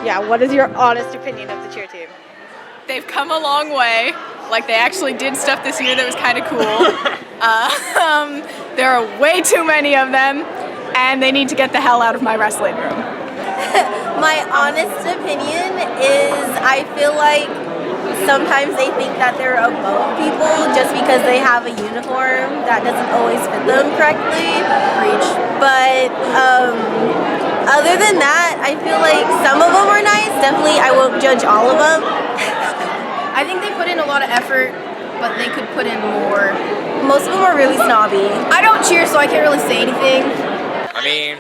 Yeah, what is your honest opinion of the cheer team? They've come a long way. Like, they actually did stuff this year that was kind of cool. There are way too many of them, and they need to get the hell out of my wrestling room. My honest opinion is I feel like sometimes they think that they're above people just because they have a uniform that doesn't always fit them correctly. Preach. But other than that, I feel like some of them are nice. Definitely, I won't judge all of them. I think they put in a lot of effort, but they could put in more. Most of them are really snobby. I don't cheer, so I can't really say anything. I mean,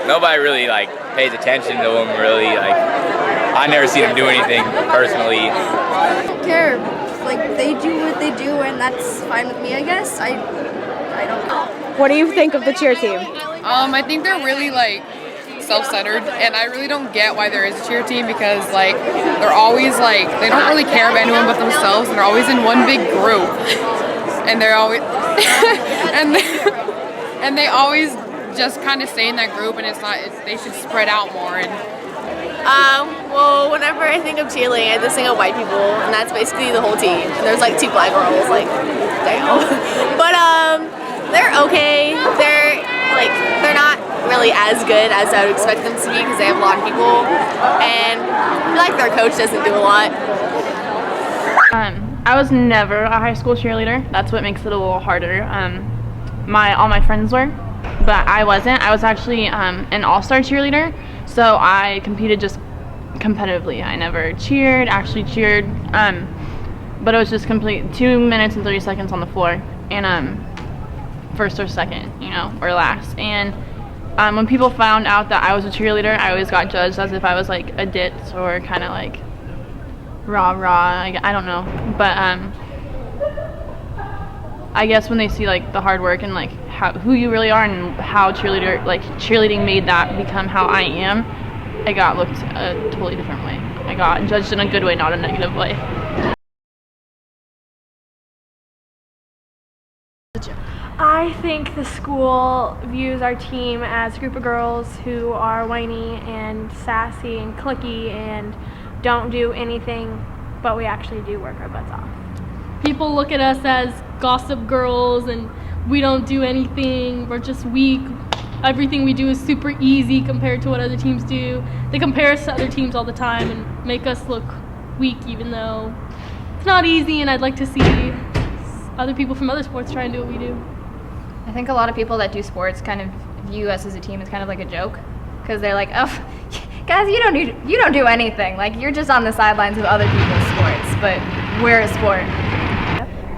nobody really pays attention to them. Really, I never see them do anything personally. I don't care. They do what they do, and that's fine with me, I guess. I don't know. What do you think of the cheer team? I think they're really self-centered, and I really don't get why there is a cheer team because they're always they don't really care about anyone but themselves, and they're always in one big group, and they're always and they always just kind of stay in that group, and they should spread out more. And well, whenever I think of cheerleading, I just think of white people, and that's basically the whole team. And there's 2 black girls, damn. But they're okay. They're not really as good as I would expect them to be because they have a lot of people, and I feel like their coach doesn't do a lot. I was never a high school cheerleader. That's what makes it a little harder. All my friends were, but I wasn't. I was actually an all-star cheerleader, so I competed just competitively. I never actually cheered, but it was just complete 2 minutes and 30 seconds on the floor, and first or second, or last. And when people found out that I was a cheerleader, I always got judged as if I was a ditz or kind of rah-rah. I don't know, but I guess when they see the hard work and who you really are and how cheerleading made that become how I am, I got looked a totally different way. I got judged in a good way, not a negative way. I think the school views our team as a group of girls who are whiny and sassy and cliquey and don't do anything, but we actually do work our butts off. People look at us as gossip girls and we don't do anything, we're just weak. Everything we do is super easy compared to what other teams do. They compare us to other teams all the time and make us look weak even though it's not easy, and I'd like to see other people from other sports try and do what we do. I think a lot of people that do sports kind of view us as a team as kind of like a joke because they're like, oh, guys, you don't do anything. You're just on the sidelines of other people's sports, but we're a sport.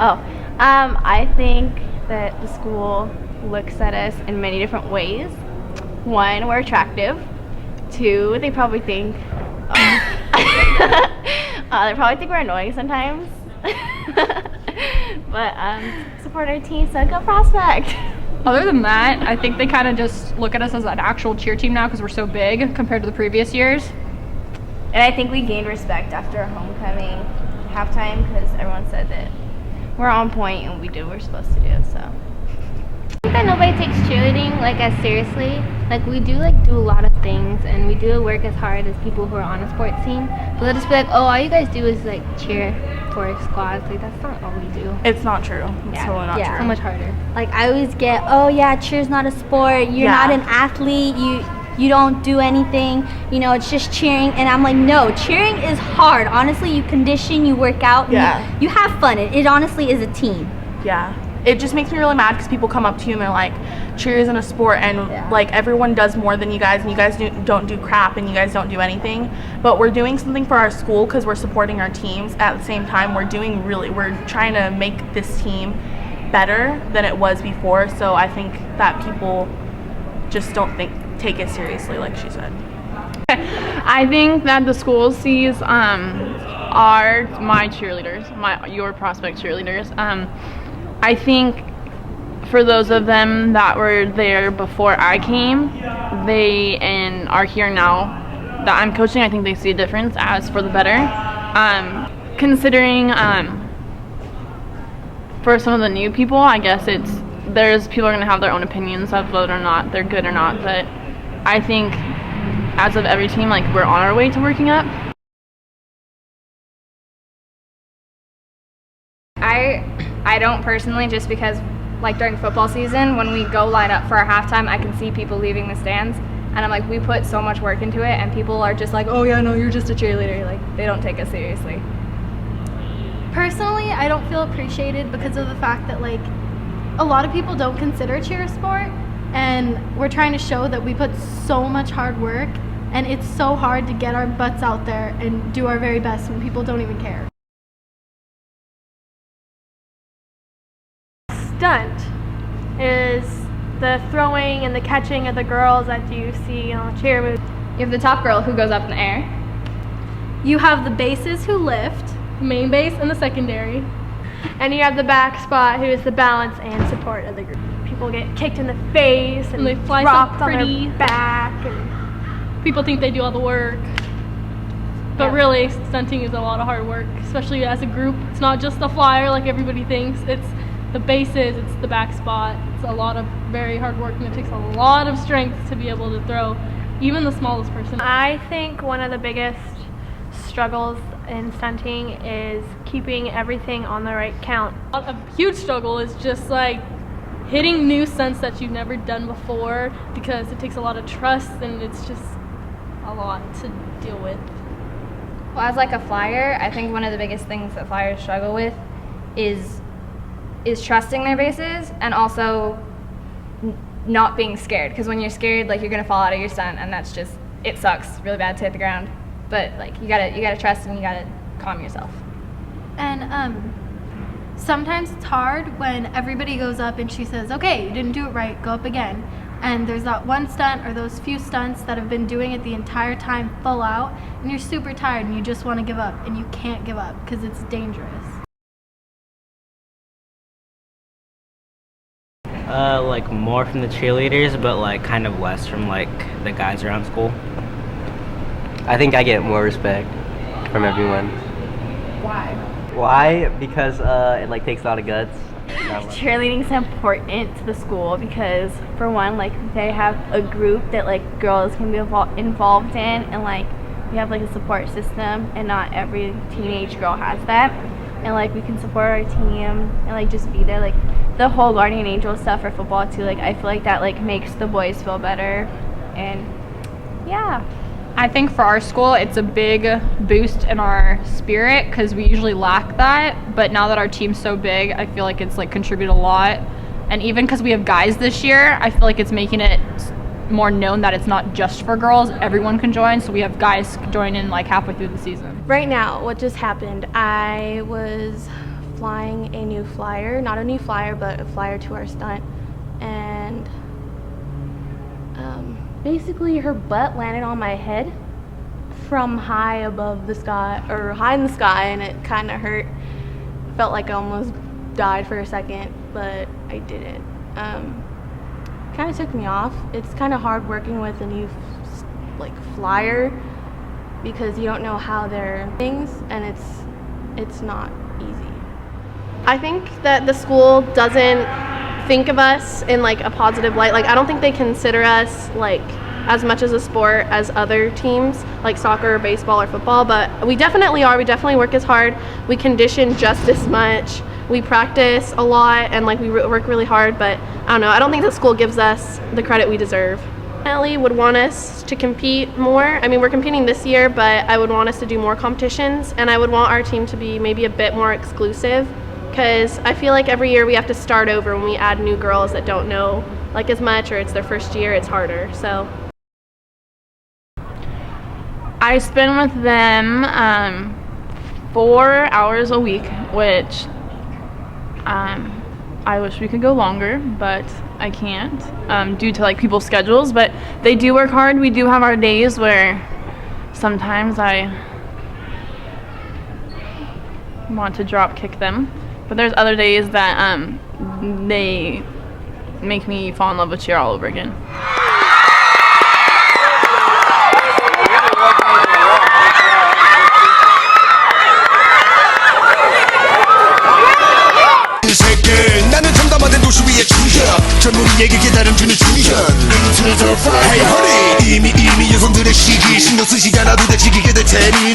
I think that the school looks at us in many different ways. 1, we're attractive. 2, they probably think we're annoying sometimes. But support our team, so go Prospect. Other than that, I think they kind of just look at us as an actual cheer team now because we're so big compared to the previous years. And I think we gained respect after our homecoming halftime because everyone said that we're on point and we do what we're supposed to do. So I think that nobody takes cheerleading as seriously. We do do a lot of things, and we do work as hard as people who are on a sports team. But they'll just be oh, all you guys do is cheer for squads. That's not all we do. It's not true. It's totally not true. So much harder. I always get, oh yeah, cheer's not a sport. You're not an athlete. You don't do anything. It's just cheering. And I'm no, cheering is hard. Honestly, you condition, you work out, you have fun. It honestly is a team. Yeah. It just makes me really mad because people come up to you and they're like, cheer isn't a sport, and everyone does more than you guys, and you guys don't do crap, and you guys don't do anything. But we're doing something for our school because we're supporting our teams. At the same time, we're trying to make this team better than it was before. So I think that people just don't take it seriously, like she said. I think that the school sees are my cheerleaders, your Prospect cheerleaders. I think for those of them that were there before I came, and are here now that I'm coaching, I think they see a difference as for the better. Considering for some of the new people, I guess there's people are going to have their own opinions of whether or not they're good or not, but I think as of every team, like we're on our way to working up. I don't personally, just because like during football season, when we go line up for our halftime, I can see people leaving the stands, and I'm like, we put so much work into it, and people are just like, oh yeah, no, you're just a cheerleader. Like, they don't take us seriously. Personally, I don't feel appreciated because of the fact that like a lot of people don't consider cheer a sport, and we're trying to show that we put so much hard work, and it's so hard to get our butts out there and do our very best when people don't even care. Stunt is the throwing and the catching of the girls that you see on cheer moves. You have the top girl who goes up in the air. You have the bases who lift, Main base and the secondary. And you have the back spot, who is the balance and support of the group. People get kicked in the face and they fly dropped so pretty on their back. And people think they do all the work, but really stunting is a lot of hard work, especially as a group. It's not just the flyer like everybody thinks. It's the bases, it's the back spot. It's a lot of very hard work, and it takes a lot of strength to be able to throw even the smallest person. I think one of the biggest struggles in stunting is keeping everything on the right count. A huge struggle is just like hitting new stunts that you've never done before, because it takes a lot of trust and it's just a lot to deal with. Well, as like a flyer, I think one of the biggest things that flyers struggle with is trusting their bases, and also not being scared, because when you're scared, like, you're gonna fall out of your stunt, and that's just, it sucks really bad to hit the ground. But like, you gotta trust, and you gotta calm yourself. And sometimes it's hard when everybody goes up and she says, okay, you didn't do it right, go up again. And there's that one stunt or those few stunts that have been doing it the entire time full out, and you're super tired and you just want to give up, and you can't give up because it's dangerous. Like more from the cheerleaders, but like kind of less from like the guys around school. I think I get more respect from everyone. Why? Why? Because it like takes a lot of guts. Cheerleading is important to the school because, for one, like, they have a group that like girls can be involved in, and like we have like a support system, and not every teenage girl has that. And like we can support our team and like just be there. Like the whole guardian angel stuff for football too. Like I feel like that like makes the boys feel better, and yeah. I think for our school, it's a big boost in our spirit because we usually lack that. But now that our team's so big, I feel like it's like contributed a lot. And even because we have guys this year, I feel like it's making it more known that it's not just for girls. Everyone can join. So we have guys join in like halfway through the season. Right now, what just happened, I was flying a new flyer, not a new flyer, but a flyer to our stunt. And basically her butt landed on my head from high above the sky, or high in the sky, and it kind of hurt. Felt like I almost died for a second, but I didn't. Kind of took me off. It's kind of hard working with a new like flyer because you don't know how they're things, and it's not easy. I think that the school doesn't think of us in like a positive light. Like I don't think they consider us like as much as a sport as other teams like soccer or baseball or football, but we definitely are. We definitely work as hard. We condition just as much. We practice a lot, and like we work really hard, but I don't know. I don't think the school gives us the credit we deserve. Definitely would want us to compete more. I mean, we're competing this year, but I would want us to do more competitions, and I would want our team to be maybe a bit more exclusive, because I feel like every year we have to start over when we add new girls that don't know like as much, or it's their first year, it's harder. So I spend with them 4 hours a week, which I wish we could go longer, but I can't due to like people's schedules. But they do work hard. We do have our days where sometimes I want to drop kick them, but there's other days that they make me fall in love with cheer all over again. 나는 첨담화된 도시 위의 중현 젊은이에게 기다림주는 중현 Into the fire Hey honey 이미 여성 친구들의 시기 신경 쓰지 않아도 돼 지키게 될 테니